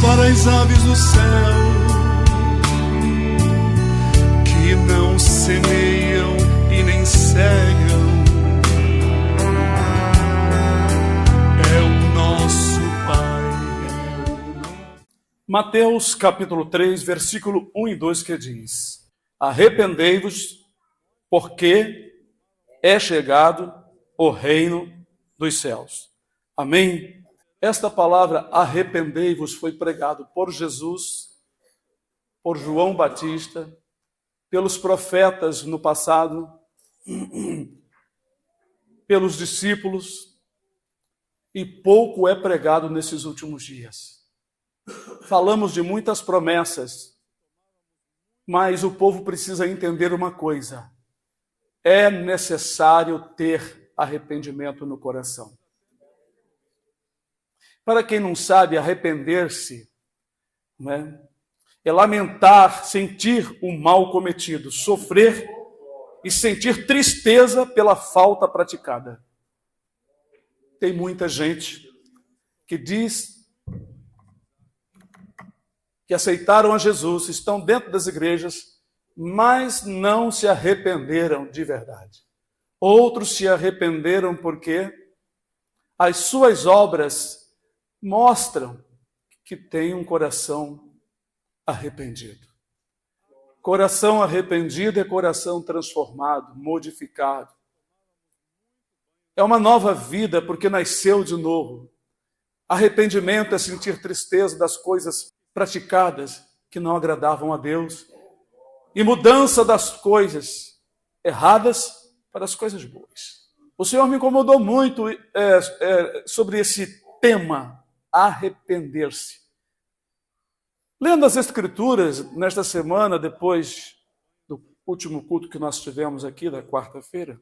para as aves do céu, que não semeiam e nem cegam. É o nosso Pai. Mateus capítulo 3, versículo 1 e 2, que diz: arrependei-vos, porque é chegado o reino dos céus. Amém? Esta palavra arrependei-vos foi pregado por Jesus, por João Batista, pelos profetas no passado, pelos discípulos, e pouco é pregado nesses últimos dias. Falamos de muitas promessas, mas o povo precisa entender uma coisa: é necessário ter arrependimento no coração. Para quem não sabe, arrepender-se, né, é lamentar, sentir o mal cometido, sofrer e sentir tristeza pela falta praticada. Tem muita gente que diz que aceitaram a Jesus, estão dentro das igrejas, mas não se arrependeram de verdade. Outros se arrependeram porque as suas obras mostram que têm um coração arrependido. Coração arrependido é coração transformado, modificado. É uma nova vida porque nasceu de novo. Arrependimento é sentir tristeza das coisas praticadas que não agradavam a Deus e mudança das coisas erradas para as coisas boas. O Senhor me incomodou muito sobre esse tema, arrepender-se. Lendo as Escrituras, nesta semana, depois do último culto que nós tivemos aqui, da quarta-feira,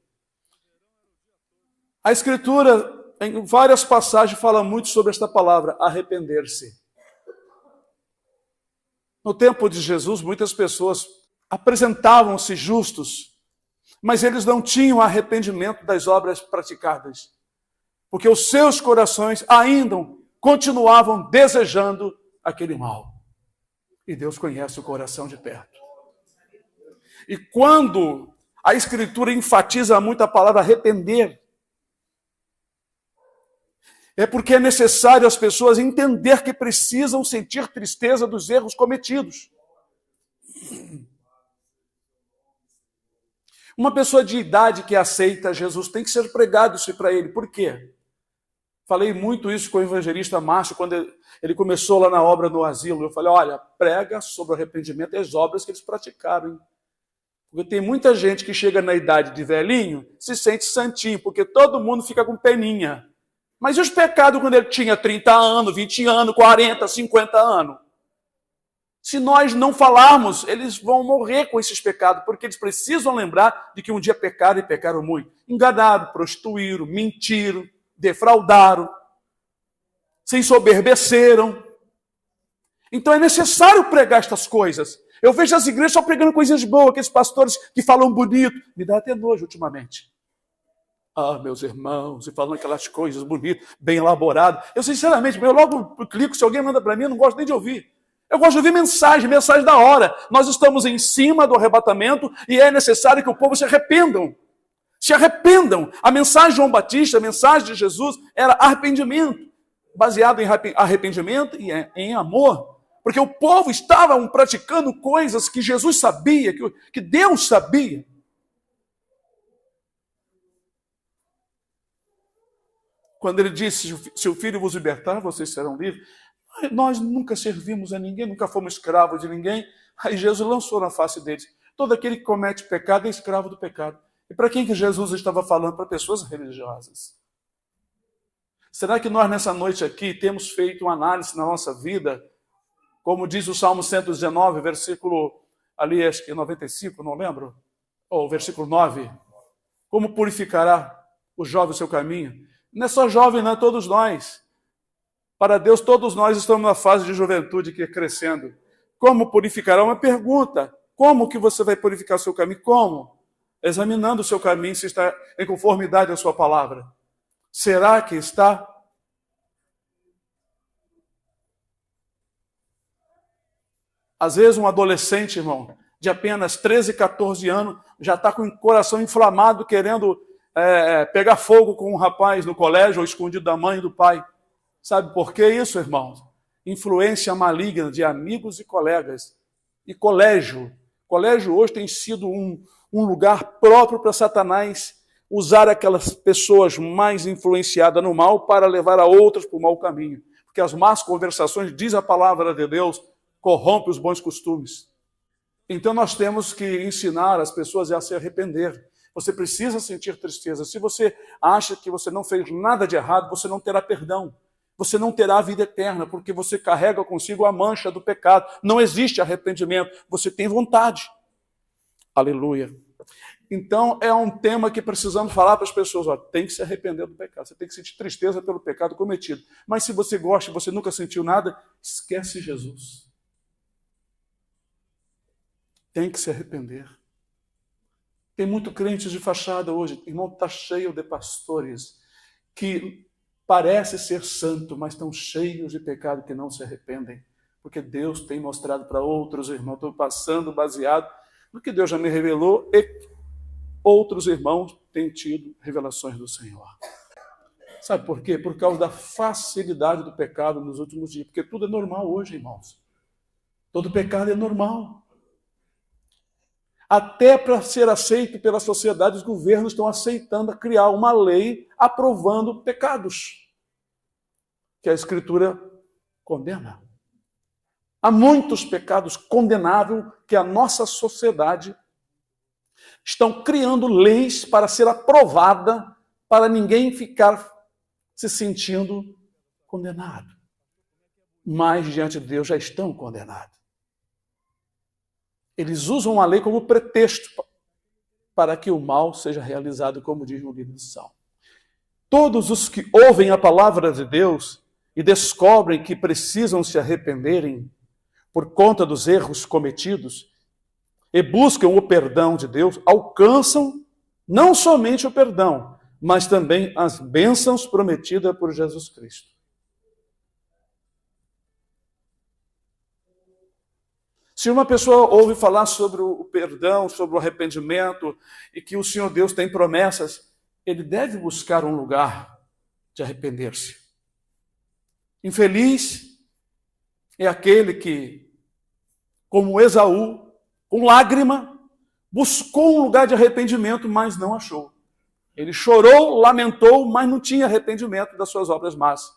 a Escritura, em várias passagens, fala muito sobre esta palavra, arrepender-se. No tempo de Jesus, muitas pessoas apresentavam-se justos, mas eles não tinham arrependimento das obras praticadas, porque os seus corações ainda continuavam desejando aquele mal. E Deus conhece o coração de perto. E quando a Escritura enfatiza muito a palavra arrepender, é porque é necessário as pessoas entender que precisam sentir tristeza dos erros cometidos. Uma pessoa de idade que aceita Jesus tem que ser pregado isso para ele. Por quê? Falei muito isso com o evangelista Márcio, quando ele começou lá na obra no asilo. Eu falei, olha, prega sobre o arrependimento e as obras que eles praticaram. Hein? Porque tem muita gente que chega na idade de velhinho, se sente santinho, porque todo mundo fica com peninha. Mas e os pecados quando ele tinha 30 anos, 20 anos, 40, 50 anos? Se nós não falarmos, eles vão morrer com esses pecados, porque eles precisam lembrar de que um dia pecaram e pecaram muito. Enganaram, prostituíram, mentiram, defraudaram, se ensoberbeceram. Então é necessário pregar estas coisas. Eu vejo as igrejas só pregando coisas boas, aqueles pastores que falam bonito. Me dá até nojo ultimamente. Ah, meus irmãos, e falando aquelas coisas bonitas, bem elaboradas. Eu, sinceramente, eu logo clico, se alguém manda para mim, eu não gosto nem de ouvir. Eu gosto de ouvir mensagem da hora. Nós estamos em cima do arrebatamento e é necessário que o povo se arrependam. Se arrependam. A mensagem de João Batista, a mensagem de Jesus, era arrependimento. Baseado em arrependimento e em amor. Porque o povo estava praticando coisas que Jesus sabia, que Deus sabia. Quando ele disse, se o Filho vos libertar, vocês serão livres. Nós nunca servimos a ninguém, nunca fomos escravos de ninguém. Aí Jesus lançou na face deles. Todo aquele que comete pecado é escravo do pecado. E para quem que Jesus estava falando? Para pessoas religiosas. Será que nós nessa noite aqui temos feito uma análise na nossa vida? Como diz o Salmo 119, versículo ali, acho que 95, não lembro. Ou versículo 9. Como purificará o jovem o seu caminho? Não é só jovem, não, é todos nós. Para Deus, todos nós estamos na fase de juventude que é crescendo. Como purificará? Uma pergunta. Como que você vai purificar o seu caminho? Como? Examinando o seu caminho, se está em conformidade à sua palavra. Será que está? Às vezes um adolescente, irmão, de apenas 13, 14 anos, já está com o coração inflamado, querendo pegar fogo com um rapaz no colégio ou escondido da mãe e do pai. Sabe por que isso, irmãos? Influência maligna de amigos e colegas. E colégio. Colégio hoje tem sido um lugar próprio para Satanás usar aquelas pessoas mais influenciadas no mal para levar a outras para o mau caminho. Porque as más conversações, diz a palavra de Deus, corrompe os bons costumes. Então nós temos que ensinar as pessoas a se arrepender. Você precisa sentir tristeza. Se você acha que você não fez nada de errado, você não terá perdão. Você não terá vida eterna, porque você carrega consigo a mancha do pecado. Não existe arrependimento. Você tem vontade. Aleluia. Então é um tema que precisamos falar para as pessoas. Ó, tem que se arrepender do pecado. Você tem que sentir tristeza pelo pecado cometido. Mas se você gosta e você nunca sentiu nada, esquece Jesus. Tem que se arrepender. Tem muito crente de fachada hoje. Irmão, está cheio de pastores que parece ser santo, mas estão cheios de pecado que não se arrependem. Porque Deus tem mostrado para outros irmãos. Estou passando baseado no que Deus já me revelou e outros irmãos têm tido revelações do Senhor. Sabe por quê? Por causa da facilidade do pecado nos últimos dias. Porque tudo é normal hoje, irmãos. Todo pecado é normal. Até para ser aceito pela sociedade, os governos estão aceitando criar uma lei aprovando pecados que a Escritura condena. Há muitos pecados condenáveis que a nossa sociedade estão criando leis para ser aprovada, para ninguém ficar se sentindo condenado. Mas diante de Deus já estão condenados. Eles usam a lei como pretexto para que o mal seja realizado, como diz no livro de Salmo. Todos os que ouvem a palavra de Deus e descobrem que precisam se arrependerem por conta dos erros cometidos e buscam o perdão de Deus, alcançam não somente o perdão, mas também as bênçãos prometidas por Jesus Cristo. Se uma pessoa ouve falar sobre o perdão, sobre o arrependimento, e que o Senhor Deus tem promessas, ele deve buscar um lugar de arrepender-se. Infeliz é aquele que, como Esaú, com lágrima, buscou um lugar de arrependimento, mas não achou. Ele chorou, lamentou, mas não tinha arrependimento das suas obras más.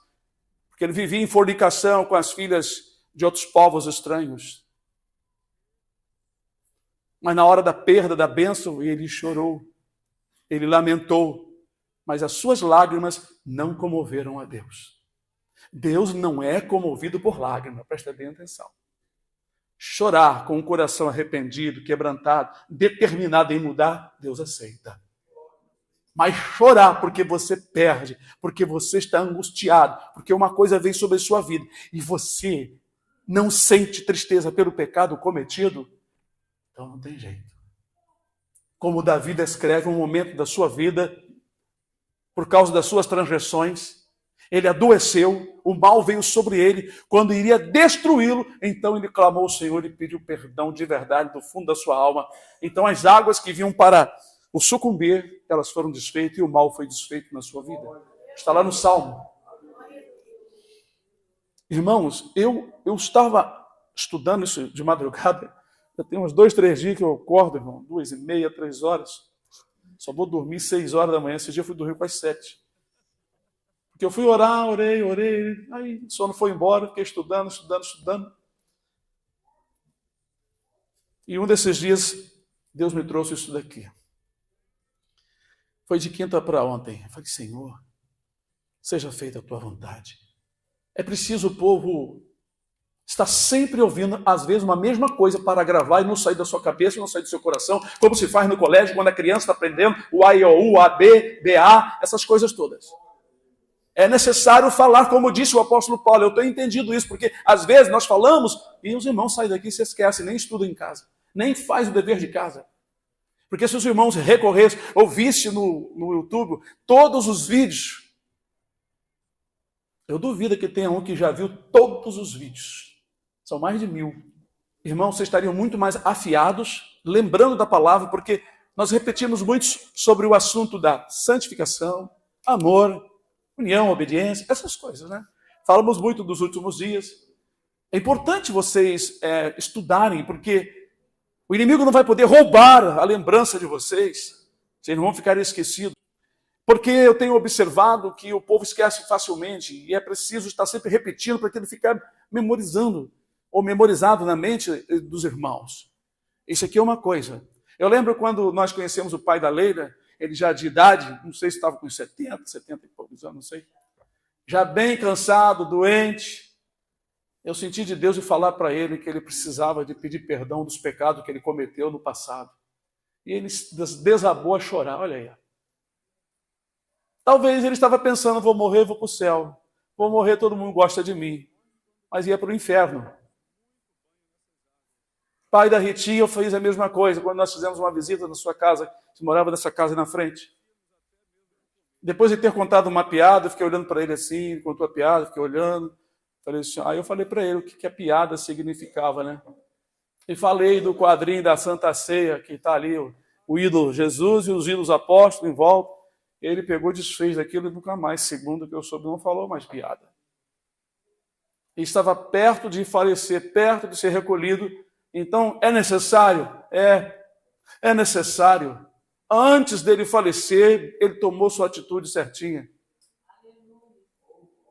Porque ele vivia em fornicação com as filhas de outros povos estranhos. Mas na hora da perda da bênção, ele chorou, ele lamentou, mas as suas lágrimas não comoveram a Deus. Deus não é comovido por lágrimas, presta bem atenção. Chorar com o coração arrependido, quebrantado, determinado em mudar, Deus aceita. Mas chorar porque você perde, porque você está angustiado, porque uma coisa vem sobre a sua vida e você não sente tristeza pelo pecado cometido, então não tem jeito. Como Davi descreve um momento da sua vida, por causa das suas transgressões, ele adoeceu, o mal veio sobre ele, quando iria destruí-lo, então ele clamou ao Senhor e pediu perdão de verdade do fundo da sua alma. Então as águas que vinham para o sucumbir, elas foram desfeitas e o mal foi desfeito na sua vida. Está lá no Salmo. Irmãos, eu estava estudando isso de madrugada. Já tem uns 2, 3 dias que eu acordo, irmão, 2h30, 3 horas. Só vou dormir 6 horas da manhã. Esse dia eu fui dormir quase 7. Porque eu fui orar, orei. Aí o sono foi embora, fiquei estudando. E um desses dias, Deus me trouxe isso daqui. Foi de quinta para ontem. Eu falei, Senhor, seja feita a tua vontade. É preciso o povo está sempre ouvindo, às vezes, uma mesma coisa para gravar e não sair da sua cabeça, não sair do seu coração, como se faz no colégio, quando a criança está aprendendo o A, I, O, U, A, B, BA, essas coisas todas. É necessário falar, como disse o apóstolo Paulo. Eu tenho entendido isso, porque às vezes nós falamos e os irmãos saem daqui e se esquecem, nem estudam em casa, nem faz o dever de casa. Porque se os irmãos recorressem, ouvissem no YouTube todos os vídeos, eu duvido que tenha um que já viu todos os vídeos. São mais de 1000. irmãos, vocês estariam muito mais afiados, lembrando da palavra, porque nós repetimos muito sobre o assunto da santificação, amor, união, obediência, essas coisas, né? Falamos muito dos últimos dias. É importante vocês estudarem, porque o inimigo não vai poder roubar a lembrança de vocês. Vocês não vão ficar esquecidos. Porque eu tenho observado que o povo esquece facilmente e é preciso estar sempre repetindo para que ele fique memorizando ou memorizado na mente dos irmãos. Isso aqui é uma coisa. Eu lembro quando nós conhecemos o pai da Leila, ele já de idade, não sei se estava com 70 e poucos anos, não sei. Já bem cansado, doente. Eu senti de Deus de falar para ele que ele precisava de pedir perdão dos pecados que ele cometeu no passado. E ele desabou a chorar, olha aí. Talvez ele estava pensando, vou morrer, vou para o céu. Vou morrer, todo mundo gosta de mim. Mas ia para o inferno. Pai da Ritinha, eu fiz a mesma coisa. Quando nós fizemos uma visita na sua casa, você morava nessa casa na frente. Depois de ter contado uma piada, eu fiquei olhando para ele assim, ele contou a piada, fiquei olhando. Falei assim, aí eu falei para ele o que a piada significava, né? E falei do quadrinho da Santa Ceia, que está ali, o ídolo Jesus e os ídolos apóstolos em volta. Ele pegou, desfez daquilo e nunca mais, segundo o que eu soube, não falou mais piada. E estava perto de falecer, perto de ser recolhido. Então, é necessário? É necessário. Antes dele falecer, ele tomou sua atitude certinha.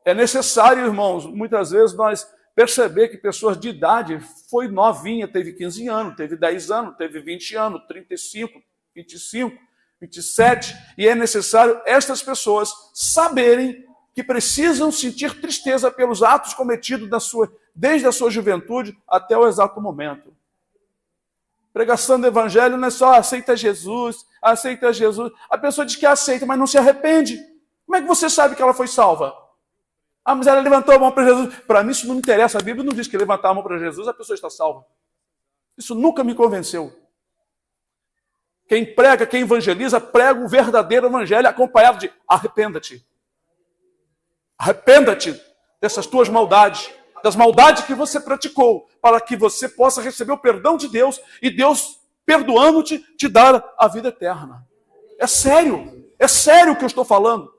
É necessário, irmãos, muitas vezes nós perceber que pessoas de idade foi novinha, teve 15 anos, teve 10 anos, teve 20 anos, 35, 25, 27, e é necessário estas pessoas saberem que precisam sentir tristeza pelos atos cometidos desde a sua juventude até o exato momento. Pregação do evangelho não é só aceita Jesus. A pessoa diz que aceita, mas não se arrepende. Como é que você sabe que ela foi salva? Ah, mas ela levantou a mão para Jesus. Para mim isso não me interessa. A Bíblia não diz que levantar a mão para Jesus a pessoa está salva. Isso nunca me convenceu. Quem prega, quem evangeliza, prega o verdadeiro evangelho acompanhado de arrependa-te. Arrependa-te dessas tuas maldades, das maldades que você praticou, para que você possa receber o perdão de Deus e Deus, perdoando-te, te dar a vida eterna. É sério o que eu estou falando.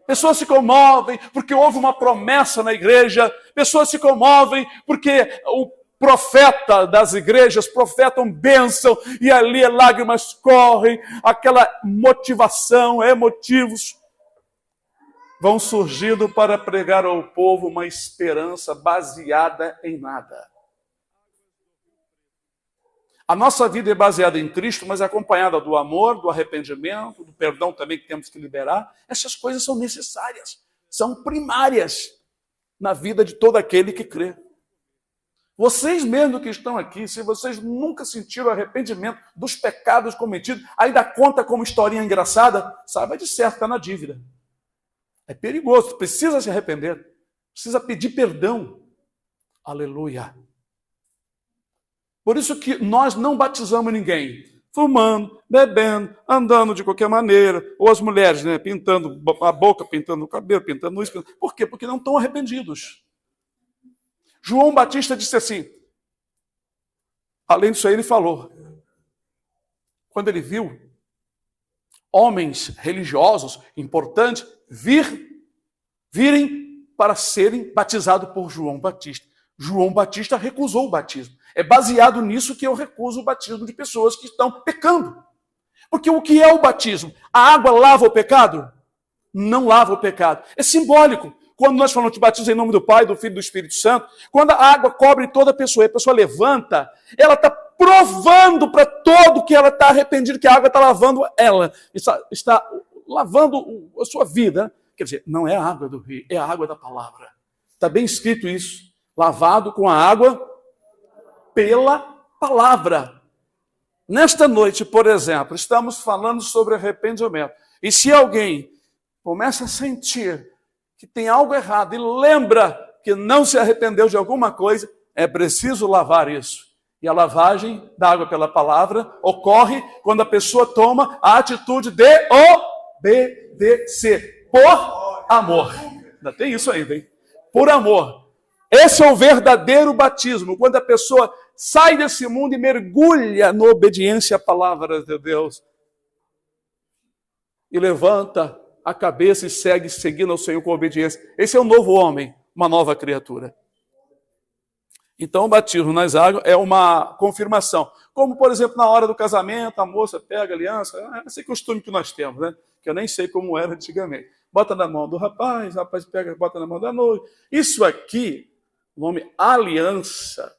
Pessoas se comovem porque houve uma promessa na igreja, pessoas se comovem porque o profeta das igrejas profetam bênção e ali lágrimas correm, aquela motivação, motivos vão surgindo para pregar ao povo uma esperança baseada em nada. A nossa vida é baseada em Cristo, mas é acompanhada do amor, do arrependimento, do perdão também que temos que liberar. Essas coisas são necessárias, são primárias na vida de todo aquele que crê. Vocês mesmo que estão aqui, se vocês nunca sentiram arrependimento dos pecados cometidos, ainda conta como historinha engraçada, saiba de certo, está na dívida. É perigoso, precisa se arrepender, precisa pedir perdão. Aleluia. Por isso que nós não batizamos ninguém, fumando, bebendo, andando de qualquer maneira, ou as mulheres, né, pintando a boca, pintando o cabelo, pintando isso. Por quê? Porque não estão arrependidos. João Batista disse assim, além disso aí ele falou, quando ele viu homens religiosos importantes virem para serem batizados por João Batista. João Batista recusou o batismo. É baseado nisso que eu recuso o batismo de pessoas que estão pecando. Porque o que é o batismo? A água lava o pecado? Não lava o pecado. É simbólico. Quando nós falamos de batismo em nome do Pai, do Filho e do Espírito Santo, quando a água cobre toda a pessoa e a pessoa levanta, ela está provando para todo que ela está arrependida, que a água está lavando ela, está lavando a sua vida. Quer dizer, não é a água do rio, é a água da palavra. Está bem escrito isso. Lavado com a água pela palavra. Nesta noite, por exemplo, estamos falando sobre arrependimento. E se alguém começa a sentir que tem algo errado e lembra que não se arrependeu de alguma coisa, é preciso lavar isso. E a lavagem da água pela palavra ocorre quando a pessoa toma a atitude de obedecer. Por amor. Ainda tem isso ainda, hein? Por amor. Esse é o verdadeiro batismo, quando a pessoa sai desse mundo e mergulha na obediência à palavra de Deus. E levanta a cabeça e segue seguindo ao Senhor com obediência. Esse é um novo homem, uma nova criatura. Então, o batismo nas águas é uma confirmação. Como, por exemplo, na hora do casamento, a moça pega a aliança. É esse costume que nós temos, né? Que eu nem sei como era antigamente. Bota na mão do rapaz, o rapaz pega, bota na mão da noiva. Isso aqui, o nome aliança.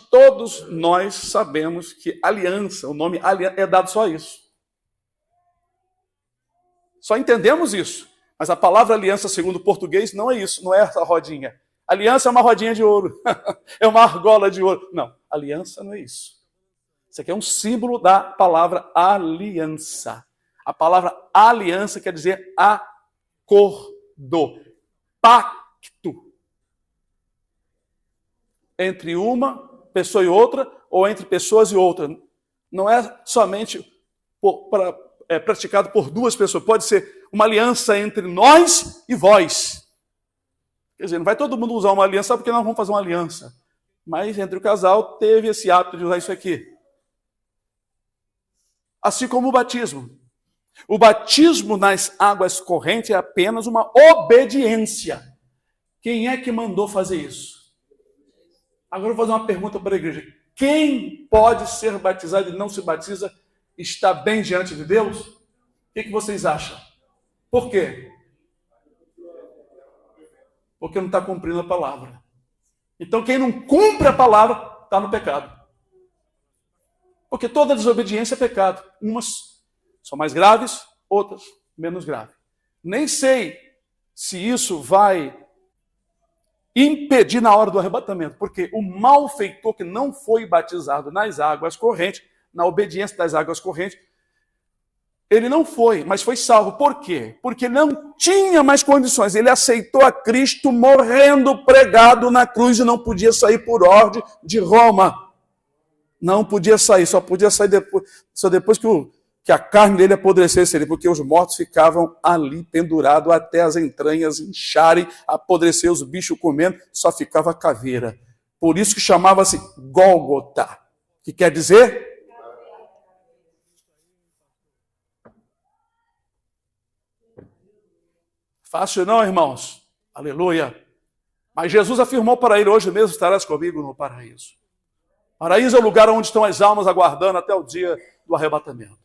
Todos nós sabemos que aliança, o nome aliança é dado só a isso. Só entendemos isso. Mas a palavra aliança, segundo o português, não é isso, não é essa rodinha. Aliança é uma rodinha de ouro, é uma argola de ouro. Não, aliança não é isso. Isso aqui é um símbolo da palavra aliança. A palavra aliança quer dizer acordo, pacto. Entre uma pessoa e outra, ou entre pessoas e outras. Não é somente praticado por duas pessoas. Pode ser uma aliança entre nós e vós. Quer dizer, não vai todo mundo usar uma aliança só porque nós vamos fazer uma aliança. Mas entre o casal teve esse hábito de usar isso aqui. Assim como o batismo. O batismo nas águas correntes é apenas uma obediência. Quem é que mandou fazer isso? Agora eu vou fazer uma pergunta para a igreja. Quem pode ser batizado e não se batiza está bem diante de Deus? O que vocês acham? Por quê? Porque não está cumprindo a palavra. Então, quem não cumpre a palavra está no pecado. Porque toda desobediência é pecado. Umas são mais graves, outras menos graves. Nem sei se isso vai impedir na hora do arrebatamento, porque o malfeitor que não foi batizado nas águas correntes, na obediência das águas correntes, ele não foi, mas foi salvo. Por quê? Porque não tinha mais condições. Ele aceitou a Cristo morrendo pregado na cruz e não podia sair por ordem de Roma. Não podia sair, só podia sair depois que a carne dele apodrecesse, porque os mortos ficavam ali pendurados até as entranhas incharem, apodrecer, os bichos comendo, só ficava a caveira. Por isso que chamava-se Gólgota, que quer dizer... Fácil não, irmãos. Aleluia. Mas Jesus afirmou para ele, hoje mesmo estarás comigo no paraíso. Paraíso é o lugar onde estão as almas aguardando até o dia do arrebatamento.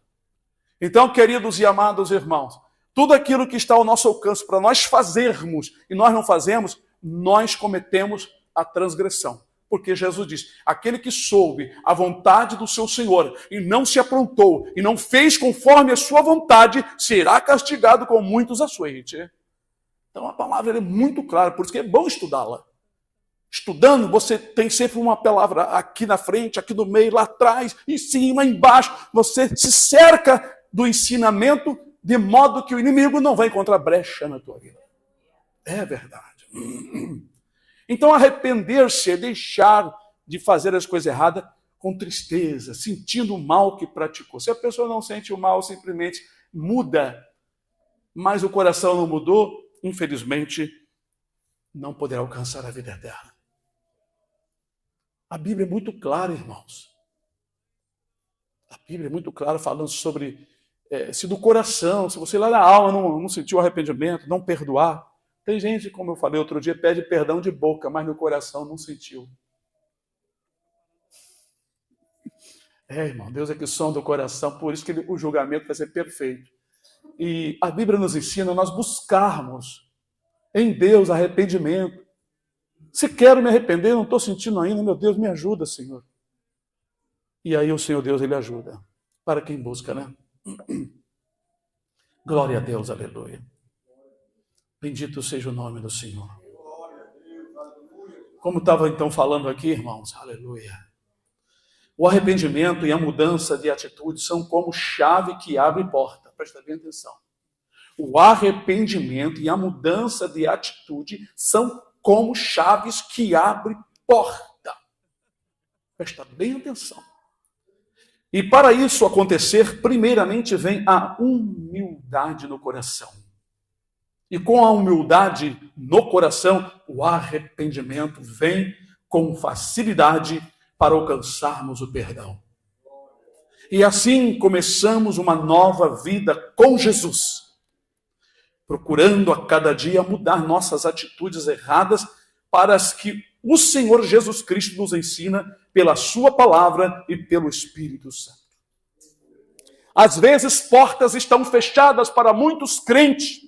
Então, queridos e amados irmãos, tudo aquilo que está ao nosso alcance para nós fazermos e nós não fazemos, nós cometemos a transgressão. Porque Jesus diz, aquele que soube a vontade do seu Senhor e não se aprontou e não fez conforme a sua vontade, será castigado com muitos açoites. Então a palavra é muito clara, por isso que é bom estudá-la. Estudando, você tem sempre uma palavra aqui na frente, aqui no meio, lá atrás, em cima, embaixo. Você se cerca do ensinamento de modo que o inimigo não vai encontrar brecha na tua vida. É verdade. Então arrepender-se é deixar de fazer as coisas erradas com tristeza, sentindo o mal que praticou. Se a pessoa não sente o mal, simplesmente muda, mas o coração não mudou, infelizmente, não poderá alcançar a vida eterna. A Bíblia é muito clara, irmãos. A Bíblia é muito clara falando sobre se do coração, se você lá na alma não sentiu arrependimento, não perdoar. Tem gente, como eu falei outro dia, pede perdão de boca, mas no coração não sentiu. Irmão, Deus é que sonda o coração, por isso que o julgamento vai ser perfeito. E a Bíblia nos ensina a nós buscarmos em Deus arrependimento. Se quero me arrepender, não estou sentindo ainda, meu Deus, me ajuda, Senhor. E aí o Senhor Deus, Ele ajuda. Para quem busca, né? Glória a Deus, aleluia. Bendito seja o nome do Senhor. Como estava então falando aqui, irmãos, aleluia. O arrependimento e a mudança de atitude são como chave que abre porta. Presta bem atenção. O arrependimento e a mudança de atitude são como chaves que abrem porta. Presta bem atenção. E para isso acontecer, primeiramente vem a humildade no coração. E com a humildade no coração, o arrependimento vem com facilidade para alcançarmos o perdão. E assim começamos uma nova vida com Jesus, procurando a cada dia mudar nossas atitudes erradas para as que o Senhor Jesus Cristo nos ensina pela sua palavra e pelo Espírito Santo. Às vezes, portas estão fechadas para muitos crentes.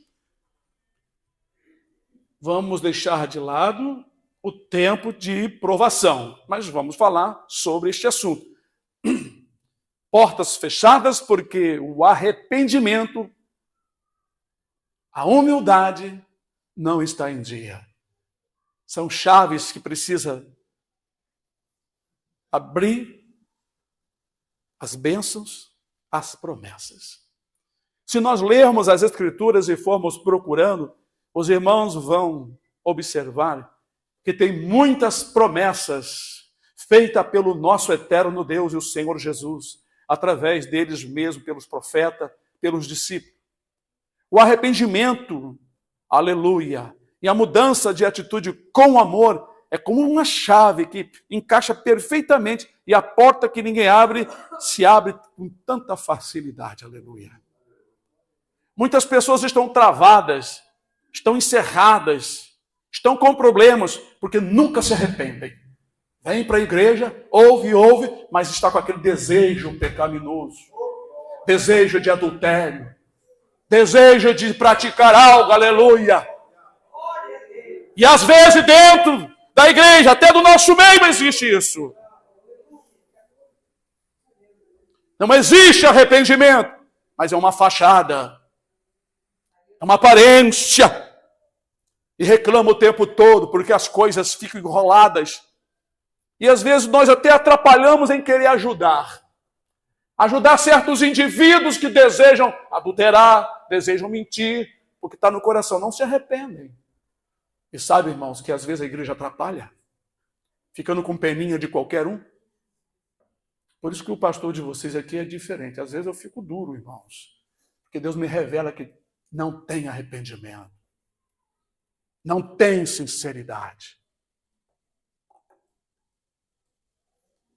Vamos deixar de lado o tempo de provação, mas vamos falar sobre este assunto. Portas fechadas porque o arrependimento, a humildade não está em dia. São chaves que precisa abrir as bênçãos, as promessas. Se nós lermos as Escrituras e formos procurando, os irmãos vão observar que tem muitas promessas feitas pelo nosso eterno Deus e o Senhor Jesus, através deles mesmos, pelos profetas, pelos discípulos. O arrependimento, aleluia, e a mudança de atitude com amor é como uma chave que encaixa perfeitamente e a porta que ninguém abre, se abre com tanta facilidade, aleluia. Muitas pessoas estão travadas, estão encerradas, estão com problemas, porque nunca se arrependem. Vem para a igreja, ouve, mas está com aquele desejo pecaminoso, desejo de adultério, desejo de praticar algo, aleluia. E às vezes dentro da igreja, até do nosso meio existe isso. Não existe arrependimento, mas é uma fachada, é uma aparência. E reclama o tempo todo, porque as coisas ficam enroladas. E às vezes nós até atrapalhamos em querer ajudar. Ajudar certos indivíduos que desejam adulterar, desejam mentir, porque está no coração, não se arrependem. E sabe, irmãos, que às vezes a igreja atrapalha, ficando com peninha de qualquer um. Por isso que o pastor de vocês aqui é diferente. Às vezes eu fico duro, irmãos, porque Deus me revela que não tem arrependimento, não tem sinceridade.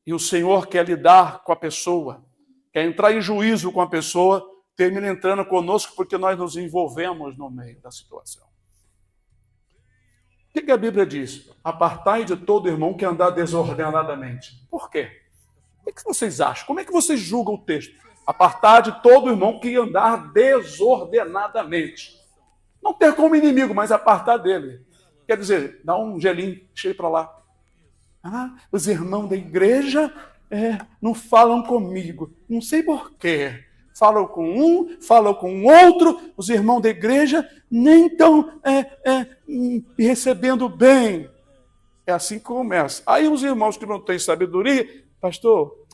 E o Senhor quer lidar com a pessoa, quer entrar em juízo com a pessoa, termina entrando conosco porque nós nos envolvemos no meio da situação. O que a Bíblia diz? Apartai de todo irmão que andar desordenadamente. Por quê? O que vocês acham? Como é que vocês julgam o texto? Apartar de todo irmão que andar desordenadamente. Não ter como inimigo, mas apartar dele. Quer dizer, dá um gelinho cheio para lá. Os irmãos da igreja não falam comigo. Não sei por quê. Falam com um, falam com outro. Os irmãos da igreja nem estão recebendo bem. É assim que começa. Aí os irmãos que não têm sabedoria, pastor,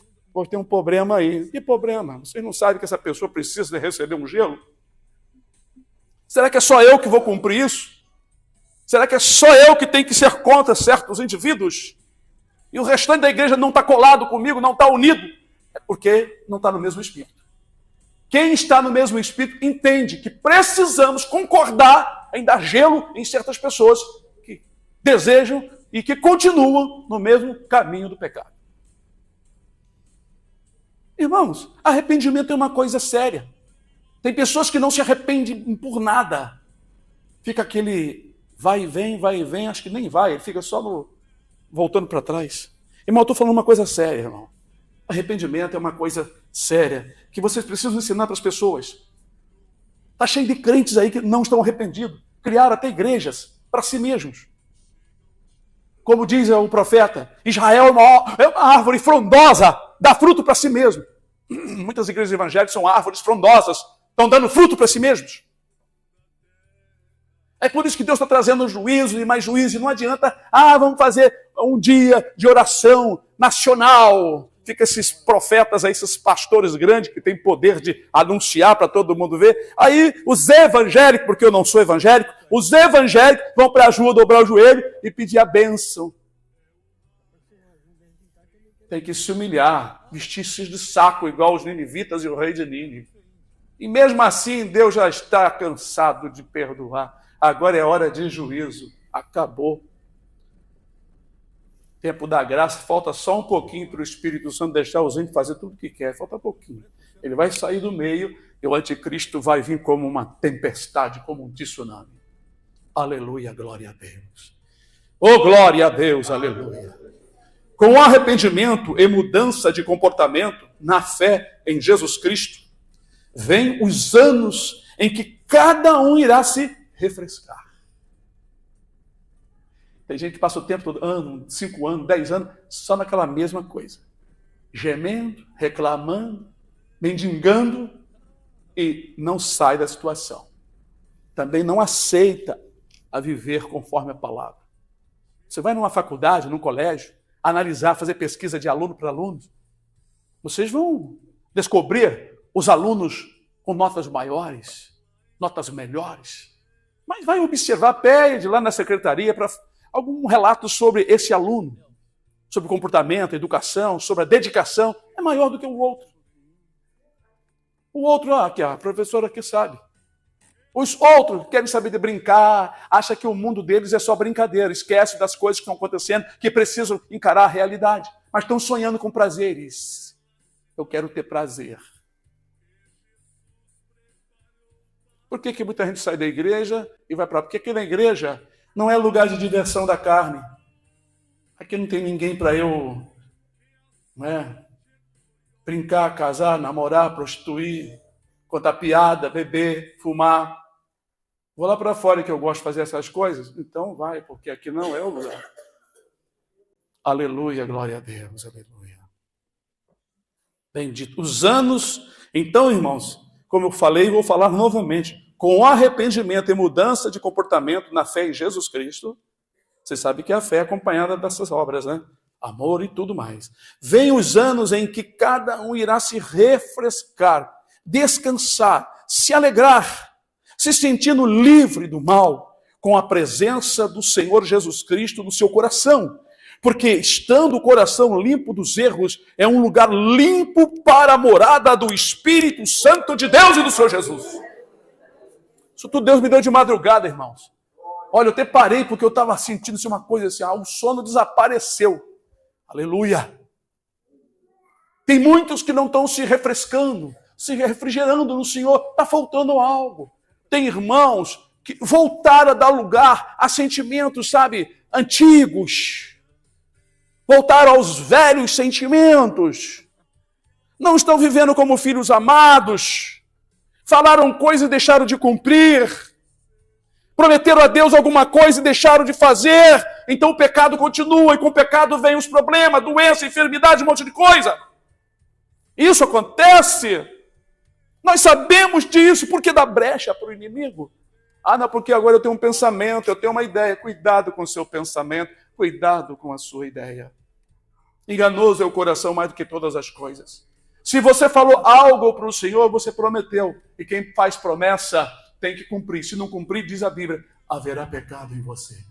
tem um problema aí. Que problema? Vocês não sabem que essa pessoa precisa de receber um gelo? Será que é só eu que vou cumprir isso? Será que é só eu que tenho que ser contra certos indivíduos? E o restante da igreja não está colado comigo, não está unido? É porque não está no mesmo espírito. Quem está no mesmo espírito entende que precisamos concordar em dar gelo em certas pessoas que desejam e que continuam no mesmo caminho do pecado. Irmãos, arrependimento é uma coisa séria. Tem pessoas que não se arrependem por nada. Fica aquele vai e vem, acho que nem vai, ele fica só voltando para trás. Irmão, eu estou falando uma coisa séria, irmão. Arrependimento é uma coisa séria, que vocês precisam ensinar para as pessoas. Está cheio de crentes aí que não estão arrependidos. Criaram até igrejas para si mesmos. Como diz o profeta, Israel é uma árvore frondosa, dá fruto para si mesmo. Muitas igrejas evangélicas são árvores frondosas, estão dando fruto para si mesmos. É por isso que Deus está trazendo juízo e mais juízo. E não adianta, vamos fazer um dia de oração nacional. Fica esses profetas aí, esses pastores grandes que têm poder de anunciar para todo mundo ver. Aí os evangélicos, porque eu não sou evangélico, os evangélicos vão para a rua dobrar o joelho e pedir a bênção. Tem que se humilhar, vestir-se de saco igual os ninivitas e o rei de Nínive. E mesmo assim Deus já está cansado de perdoar. Agora é hora de juízo. Acabou. Tempo da graça, falta só um pouquinho para o Espírito Santo deixar os índios fazer tudo o que quer, falta pouquinho. Ele vai sair do meio e o anticristo vai vir como uma tempestade, como um tsunami. Aleluia, glória a Deus. Oh, glória a Deus, aleluia. Com arrependimento e mudança de comportamento na fé em Jesus Cristo, vem os anos em que cada um irá se refrescar. Tem gente que passa o tempo todo, 5 anos, 10 anos, só naquela mesma coisa. Gemendo, reclamando, mendigando e não sai da situação. Também não aceita a viver conforme a palavra. Você vai numa faculdade, num colégio, analisar, fazer pesquisa de aluno para aluno, vocês vão descobrir os alunos com notas maiores, notas melhores. Mas vai observar, pede lá na secretaria para algum relato sobre esse aluno, sobre comportamento, educação, sobre a dedicação, é maior do que o outro. O outro, aqui, a professora aqui sabe. Os outros querem saber de brincar, acham que o mundo deles é só brincadeira, esquecem das coisas que estão acontecendo, que precisam encarar a realidade, mas estão sonhando com prazeres. Eu quero ter prazer. Por que muita gente sai da igreja e vai para... Porque aqui na igreja não é lugar de diversão da carne. Aqui não tem ninguém para eu brincar, casar, namorar, prostituir, contar piada, beber, fumar. Vou lá para fora que eu gosto de fazer essas coisas. Então vai, porque aqui não é o lugar. Aleluia, glória a Deus, aleluia. Bendito. Os anos, então, irmãos, como eu falei, vou falar novamente, com arrependimento e mudança de comportamento na fé em Jesus Cristo, você sabe que a fé é acompanhada dessas obras, né? Amor e tudo mais. Vêm os anos em que cada um irá se refrescar, descansar, se alegrar, se sentindo livre do mal, com a presença do Senhor Jesus Cristo no seu coração. Porque estando o coração limpo dos erros, é um lugar limpo para a morada do Espírito Santo de Deus e do Senhor Jesus. Isso tudo Deus me deu de madrugada, irmãos. Olha, eu até parei porque eu estava sentindo uma coisa assim, o sono desapareceu. Aleluia. Tem muitos que não estão se refrescando, se refrigerando no Senhor, está faltando algo. Tem irmãos que voltaram a dar lugar a sentimentos, antigos. Voltaram aos velhos sentimentos. Não estão vivendo como filhos amados. Falaram coisas e deixaram de cumprir. Prometeram a Deus alguma coisa e deixaram de fazer. Então o pecado continua e com o pecado vem os problemas, doença, enfermidade, um monte de coisa. Isso acontece. Nós sabemos disso porque dá brecha para o inimigo. Não, porque agora eu tenho um pensamento, eu tenho uma ideia. Cuidado com o seu pensamento, cuidado com a sua ideia. Enganoso é o coração mais do que todas as coisas. Se você falou algo para o Senhor, você prometeu. E quem faz promessa tem que cumprir. Se não cumprir, diz a Bíblia, haverá pecado em você.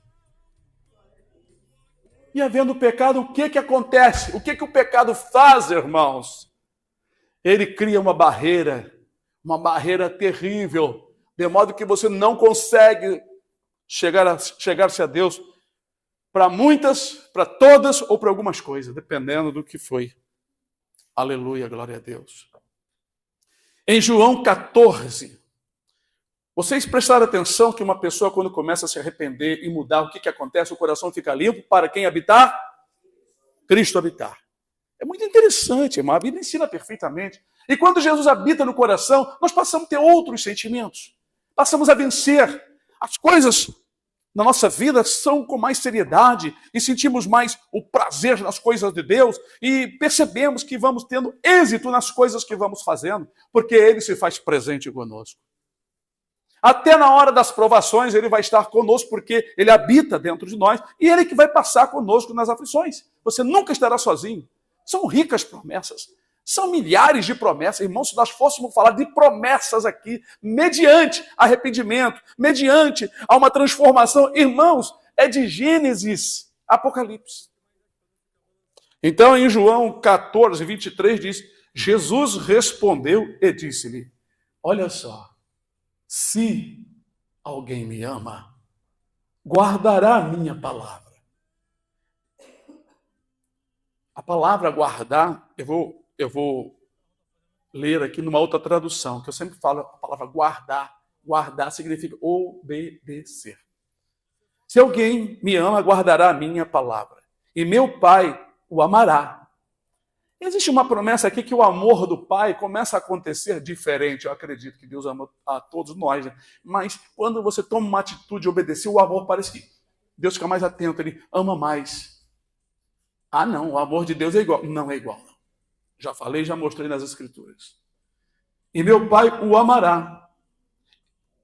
E havendo pecado, o que acontece? O que o pecado faz, irmãos? Ele cria uma barreira terrível, de modo que você não consegue chegar-se a Deus para muitas, para todas ou para algumas coisas, dependendo do que foi. Aleluia, glória a Deus. Em João 14, vocês prestaram atenção que uma pessoa, quando começa a se arrepender e mudar, o que acontece? O coração fica limpo para quem habitar? Cristo habitar. É muito interessante, irmão. A Bíblia ensina perfeitamente. E quando Jesus habita no coração, nós passamos a ter outros sentimentos. Passamos a vencer. As coisas na nossa vida são com mais seriedade e sentimos mais o prazer nas coisas de Deus e percebemos que vamos tendo êxito nas coisas que vamos fazendo, porque Ele se faz presente conosco. Até na hora das provações Ele vai estar conosco, porque Ele habita dentro de nós e Ele que vai passar conosco nas aflições. Você nunca estará sozinho. São ricas promessas. São milhares de promessas. Irmãos, se nós fôssemos falar de promessas aqui, mediante arrependimento, mediante a uma transformação, irmãos, é de Gênesis a Apocalipse. Então, em João 14, 23, diz, Jesus respondeu e disse-lhe, olha só, se alguém me ama, guardará a minha palavra. A palavra guardar, eu vou ler aqui numa outra tradução, que eu sempre falo a palavra guardar. Guardar significa obedecer. Se alguém me ama, guardará a minha palavra, e meu Pai o amará. Existe uma promessa aqui que o amor do Pai começa a acontecer diferente. Eu acredito que Deus ama a todos nós, né? Mas quando você toma uma atitude de obedecer, o amor parece que Deus fica mais atento, ele ama mais. Ah, não, o amor de Deus é igual. Não é igual, não. Já falei, já mostrei nas Escrituras. E meu Pai o amará.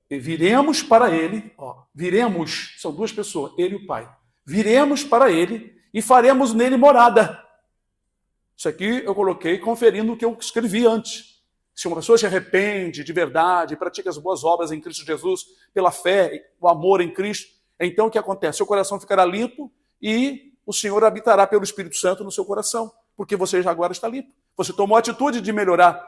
E viremos para ele, viremos, são duas pessoas, ele e o Pai. Viremos para ele e faremos nele morada. Isso aqui eu coloquei conferindo o que eu escrevi antes. Se uma pessoa se arrepende de verdade, pratica as boas obras em Cristo Jesus, pela fé, o amor em Cristo, então o que acontece? Seu coração ficará limpo e o Senhor habitará pelo Espírito Santo no seu coração, porque você já agora está limpo. Você tomou a atitude de melhorar.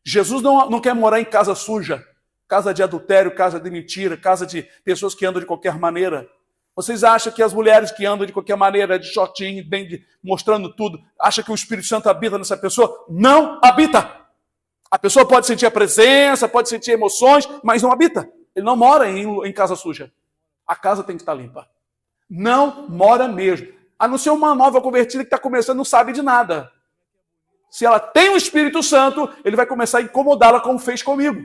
Jesus não quer morar em casa suja, casa de adultério, casa de mentira, casa de pessoas que andam de qualquer maneira. Vocês acham que as mulheres que andam de qualquer maneira, de shortinho, mostrando tudo, acham que o Espírito Santo habita nessa pessoa? Não habita. A pessoa pode sentir a presença, pode sentir emoções, mas não habita. Ele não mora em casa suja. A casa tem que estar limpa. Não mora mesmo. A não ser uma nova convertida que está começando, não sabe de nada. Se ela tem o Espírito Santo, ele vai começar a incomodá-la como fez comigo.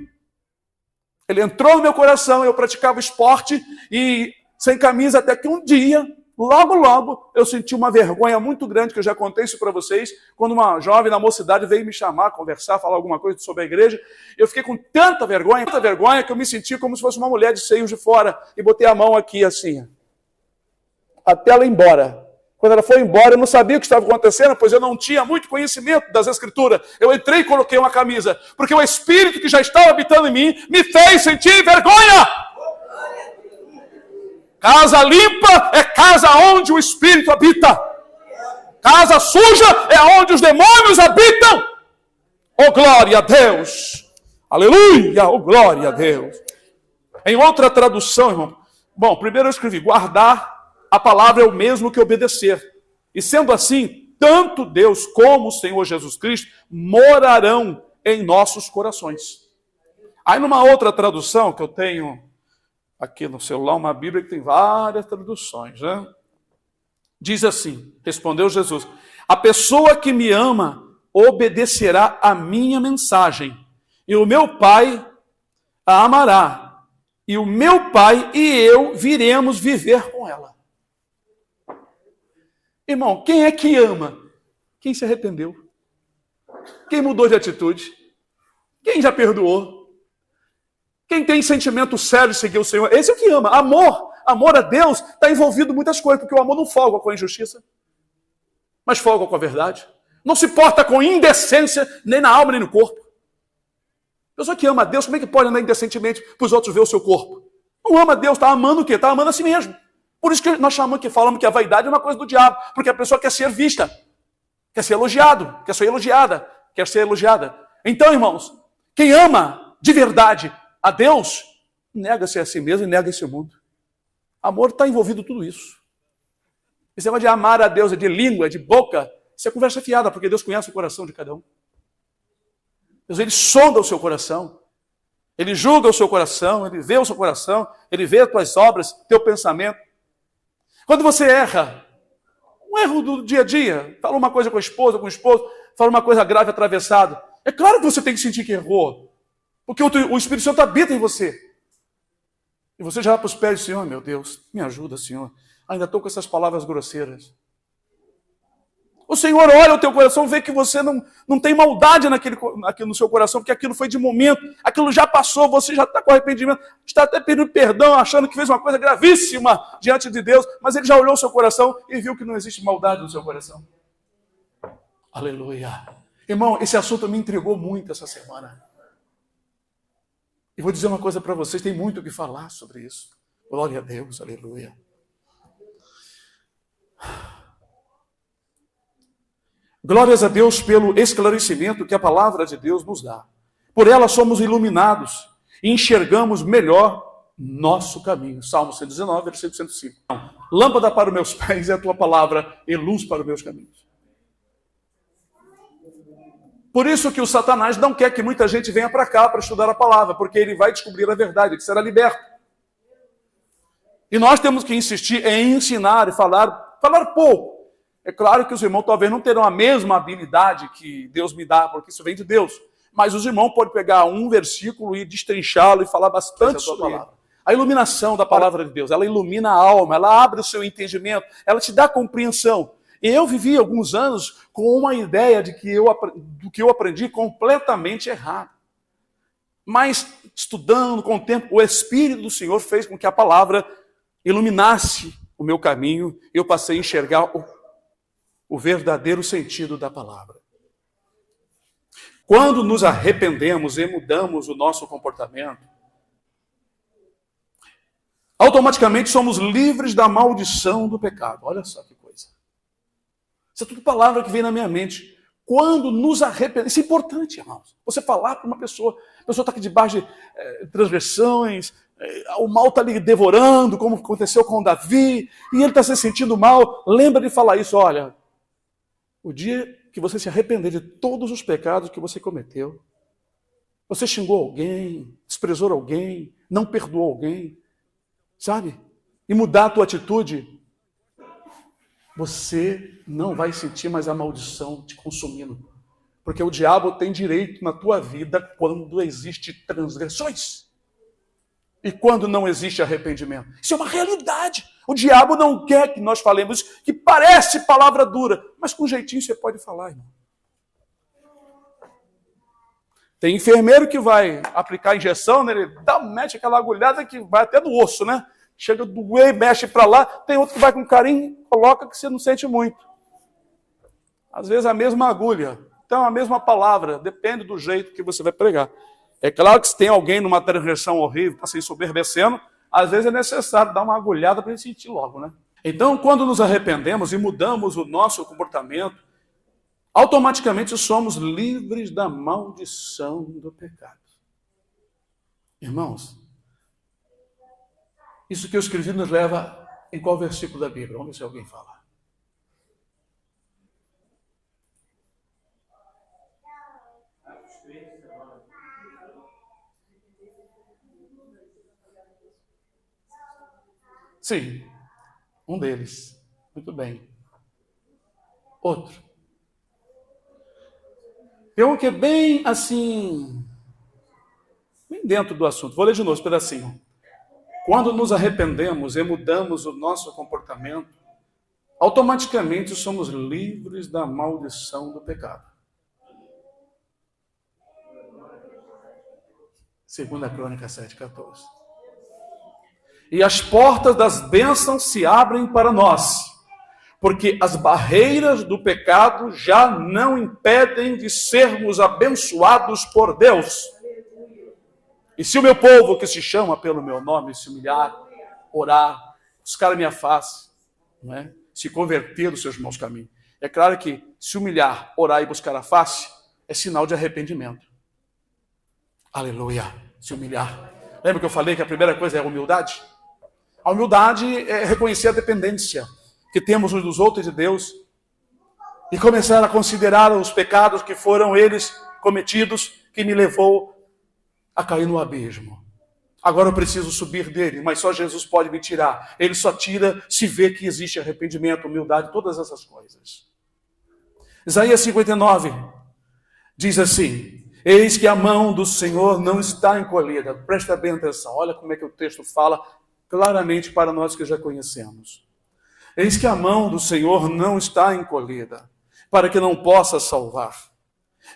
Ele entrou no meu coração, eu praticava esporte e sem camisa, até que um dia, logo, eu senti uma vergonha muito grande, que eu já contei isso para vocês, quando uma jovem na mocidade veio me chamar, conversar, falar alguma coisa sobre a igreja. Eu fiquei com tanta vergonha, que eu me senti como se fosse uma mulher de seios de fora, e botei a mão aqui assim, até ela ir embora. Quando ela foi embora, eu não sabia o que estava acontecendo, pois eu não tinha muito conhecimento das Escrituras. Eu entrei e coloquei uma camisa, porque o Espírito que já estava habitando em mim me fez sentir vergonha. Casa limpa é casa onde o Espírito habita. Casa suja é onde os demônios habitam. Oh, glória a Deus! Aleluia! Oh, glória a Deus! Em outra tradução, irmão, bom, primeiro eu escrevi, guardar a palavra é o mesmo que obedecer. E sendo assim, tanto Deus como o Senhor Jesus Cristo morarão em nossos corações. Aí numa outra tradução que eu tenho aqui no celular, uma Bíblia que tem várias traduções, né? Diz assim, respondeu Jesus, a pessoa que me ama obedecerá a minha mensagem, e o meu Pai a amará, e o meu Pai e eu viremos viver com ela. Irmão, quem é que ama? Quem se arrependeu? Quem mudou de atitude? Quem já perdoou? Quem tem sentimento sério de seguir o Senhor? Esse é o que ama. Amor a Deus está envolvido em muitas coisas, porque o amor não folga com a injustiça, mas folga com a verdade. Não se porta com indecência, nem na alma, nem no corpo. A pessoa que ama a Deus, como é que pode andar indecentemente para os outros ver o seu corpo? Não ama a Deus, está amando o quê? Está amando a si mesmo. Por isso que nós falamos que a vaidade é uma coisa do diabo, porque a pessoa quer ser vista, quer ser elogiado, quer ser elogiada, quer ser elogiada. Então, irmãos, quem ama de verdade a Deus, nega-se a si mesmo e nega esse mundo. Amor está envolvido em tudo isso. Esse negócio de amar a Deus é de língua, é de boca, isso é conversa fiada, porque Deus conhece o coração de cada um. Deus, ele sonda o seu coração, ele julga o seu coração, ele vê o seu coração, ele vê as tuas obras, teu pensamento. Quando você erra, um erro do dia a dia, fala uma coisa com a esposa, com o esposo, fala uma coisa grave atravessada, é claro que você tem que sentir que errou, porque o Espírito Santo habita em você. E você já vai para os pés do Senhor, meu Deus, me ajuda, Senhor. Ainda estou com essas palavras grosseiras. O Senhor olha o teu coração, vê que você não tem maldade naquilo no seu coração, porque aquilo foi de momento, aquilo já passou, você já está com arrependimento, está até pedindo perdão, achando que fez uma coisa gravíssima diante de Deus, mas ele já olhou o seu coração e viu que não existe maldade no seu coração. Aleluia. Irmão, esse assunto me intrigou muito essa semana. E vou dizer uma coisa para vocês, tem muito o que falar sobre isso. Glória a Deus, aleluia. Glórias a Deus pelo esclarecimento que a palavra de Deus nos dá. Por ela somos iluminados e enxergamos melhor nosso caminho. Salmo 119, versículo 105. Lâmpada para os meus pés é a tua palavra e luz para os meus caminhos. Por isso que o Satanás não quer que muita gente venha para cá para estudar a palavra, porque ele vai descobrir a verdade, ele será liberto. E nós temos que insistir em ensinar e falar pouco. É claro que os irmãos talvez não terão a mesma habilidade que Deus me dá, porque isso vem de Deus. Mas os irmãos podem pegar um versículo e destrinchá-lo e falar bastante sobre ele. A iluminação da palavra de Deus, ela ilumina a alma, ela abre o seu entendimento, ela te dá compreensão. E eu vivi alguns anos com uma ideia do que eu aprendi completamente errado. Mas, estudando com o tempo, o Espírito do Senhor fez com que a palavra iluminasse o meu caminho e eu passei a enxergar o verdadeiro sentido da palavra. Quando nos arrependemos e mudamos o nosso comportamento, automaticamente somos livres da maldição do pecado. Olha só que coisa. Isso é tudo palavra que vem na minha mente. Quando nos arrependemos, isso é importante, irmãos. Você falar para uma pessoa, a pessoa está aqui debaixo de transgressões, o mal está lhe devorando, como aconteceu com Davi, e ele está se sentindo mal. Lembra de falar isso, olha, o dia que você se arrepender de todos os pecados que você cometeu, você xingou alguém, desprezou alguém, não perdoou alguém, sabe? E mudar a tua atitude, você não vai sentir mais a maldição te consumindo. Porque o diabo tem direito na tua vida quando existe transgressões. E quando não existe arrependimento. Isso é uma realidade. O diabo não quer que nós falemos que parece palavra dura, mas com jeitinho você pode falar, irmão. Tem enfermeiro que vai aplicar injeção, né? Ele mete aquela agulhada que vai até no osso, né? Chega a doer, mexe para lá. Tem outro que vai com carinho, coloca que você não sente muito. Às vezes a mesma agulha. Então a mesma palavra, depende do jeito que você vai pregar. É claro que se tem alguém numa transgressão horrível, está se ensoberbecendo, às vezes é necessário dar uma agulhada para ele sentir logo, né? Então, quando nos arrependemos e mudamos o nosso comportamento, automaticamente somos livres da maldição do pecado. Irmãos, isso que eu escrevi nos leva em qual versículo da Bíblia? Vamos ver se alguém fala. Sim, um deles. Muito bem. Outro. Tem um que é bem assim, bem dentro do assunto. Vou ler de novo esse pedacinho. Quando nos arrependemos e mudamos o nosso comportamento, automaticamente somos livres da maldição do pecado. 2 Crônicas 7:14. E as portas das bênçãos se abrem para nós, porque as barreiras do pecado já não impedem de sermos abençoados por Deus. E se o meu povo, que se chama pelo meu nome, se humilhar, orar, buscar a minha face, não é? Se converter dos seus maus caminhos. É claro que se humilhar, orar e buscar a face é sinal de arrependimento. Aleluia, se humilhar. Lembra que eu falei que a primeira coisa é a humildade? A humildade é reconhecer a dependência que temos uns dos outros de Deus e começar a considerar os pecados que foram eles cometidos que me levou a cair no abismo. Agora eu preciso subir dele, mas só Jesus pode me tirar. Ele só tira se vê que existe arrependimento, humildade, todas essas coisas. Isaías 59 diz assim: eis que a mão do Senhor não está encolhida. Presta bem atenção, olha como é que o texto fala claramente para nós que já conhecemos. Eis que a mão do Senhor não está encolhida, para que não possa salvar,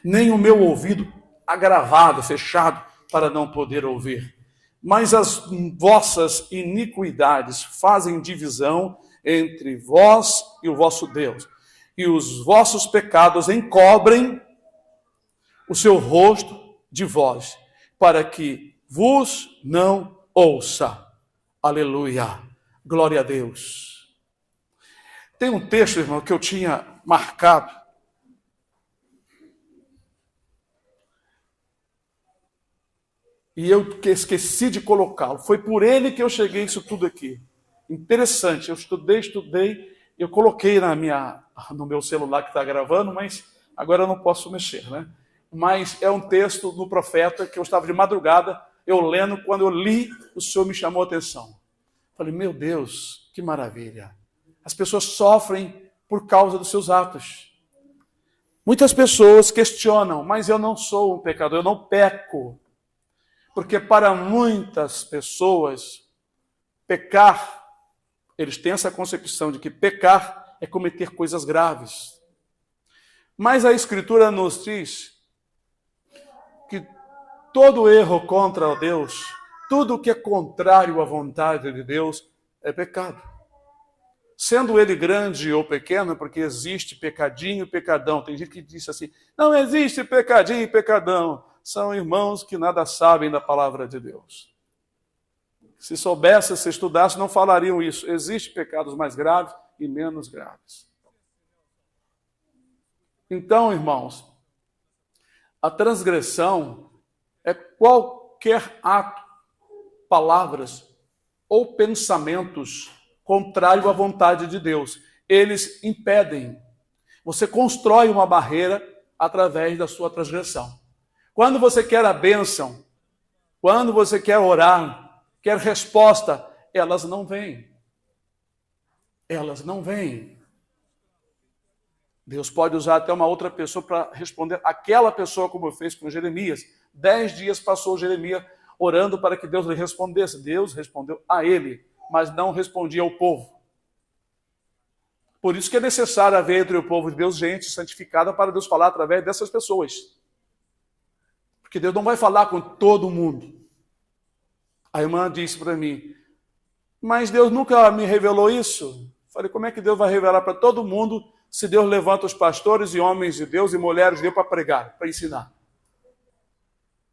nem o meu ouvido agravado, fechado, para não poder ouvir. Mas as vossas iniquidades fazem divisão entre vós e o vosso Deus, e os vossos pecados encobrem o seu rosto de vós, para que vos não ouça. Aleluia, glória a Deus. Tem um texto, irmão, que eu tinha marcado. E eu esqueci de colocá-lo. Foi por ele que eu cheguei a isso tudo aqui. Interessante, eu estudei, eu coloquei no meu celular que está gravando, mas agora eu não posso mexer, né? mas é um texto do profeta que eu estava de madrugada, eu lendo, quando eu li, o Senhor me chamou a atenção. Falei, meu Deus, que maravilha. As pessoas sofrem por causa dos seus atos. Muitas pessoas questionam, mas eu não sou um pecador, eu não peco. Porque para muitas pessoas, pecar, eles têm essa concepção de que pecar é cometer coisas graves. Mas a Escritura nos diz que todo erro contra Deus, tudo que é contrário à vontade de Deus, é pecado. Sendo ele grande ou pequeno, porque existe pecadinho e pecadão. Tem gente que diz assim, não existe pecadinho e pecadão. São irmãos que nada sabem da palavra de Deus. Se soubesse, se estudasse, não falariam isso. Existem pecados mais graves e menos graves. Então, irmãos, a transgressão é qualquer ato, palavras ou pensamentos contrário à vontade de Deus. Eles impedem. Você constrói uma barreira através da sua transgressão. Quando você quer a bênção, quando você quer orar, quer resposta, elas não vêm. Elas não vêm. Deus pode usar até uma outra pessoa para responder aquela pessoa, como fez com Jeremias. 10 dias passou Jeremias orando para que Deus lhe respondesse. Deus respondeu a ele, mas não respondia ao povo. Por isso que é necessário haver entre o povo de Deus gente santificada para Deus falar através dessas pessoas. Porque Deus não vai falar com todo mundo. A irmã disse para mim, mas Deus nunca me revelou isso. Falei, como é que Deus vai revelar para todo mundo se Deus levanta os pastores e homens de Deus e mulheres de Deus para pregar, para ensinar?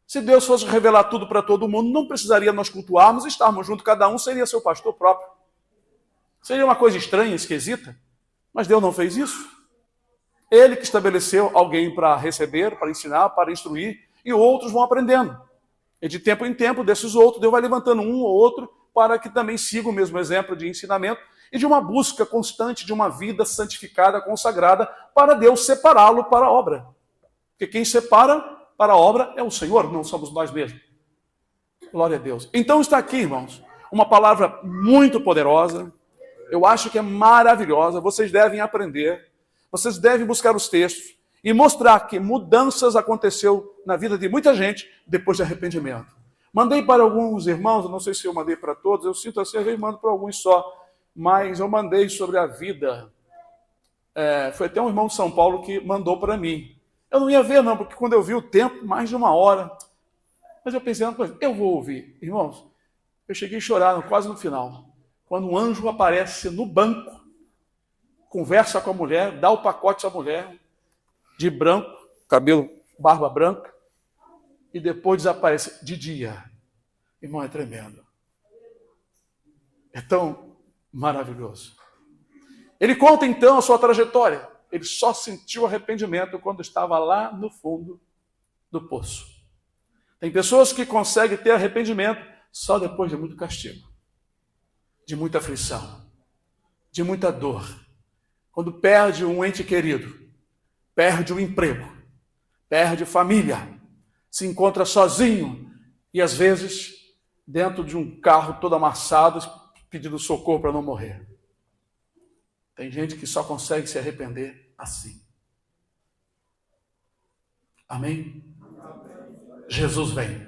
Se Deus fosse revelar tudo para todo mundo, não precisaria nós cultuarmos e estarmos juntos, cada um seria seu pastor próprio. Seria uma coisa estranha, esquisita, mas Deus não fez isso. Ele que estabeleceu alguém para receber, para ensinar, para instruir, e outros vão aprendendo. E de tempo em tempo, desses outros, Deus vai levantando um ou outro para que também siga o mesmo exemplo de ensinamento e de uma busca constante de uma vida santificada, consagrada, para Deus separá-lo para a obra. Porque quem separa para a obra é o Senhor, não somos nós mesmos. Glória a Deus. Então está aqui, irmãos, uma palavra muito poderosa, eu acho que é maravilhosa, vocês devem aprender, vocês devem buscar os textos e mostrar que mudanças aconteceu na vida de muita gente depois de arrependimento. Mandei para alguns irmãos, não sei se eu mandei para todos, eu sinto assim, eu mando para alguns só, mas eu mandei sobre a vida. Foi até um irmão de São Paulo que mandou para mim. Eu não ia ver não, porque quando eu vi o tempo, mais de 1 hora, mas eu pensei uma coisa, eu vou ouvir. Irmãos, eu cheguei a chorar quase no final, quando um anjo aparece no banco, conversa com a mulher, dá o pacote à mulher, de branco, cabelo, barba branca, e depois desaparece de dia. Irmão, é tremendo. É tão maravilhoso. Ele conta então a sua trajetória. Ele só sentiu arrependimento quando estava lá no fundo do poço. Tem pessoas que conseguem ter arrependimento só depois de muito castigo, de muita aflição, de muita dor. Quando perde um ente querido, perde o emprego, perde família, se encontra sozinho e às vezes dentro de um carro todo amassado pedindo socorro para não morrer. Tem gente que só consegue se arrepender assim. Amém? Jesus vem.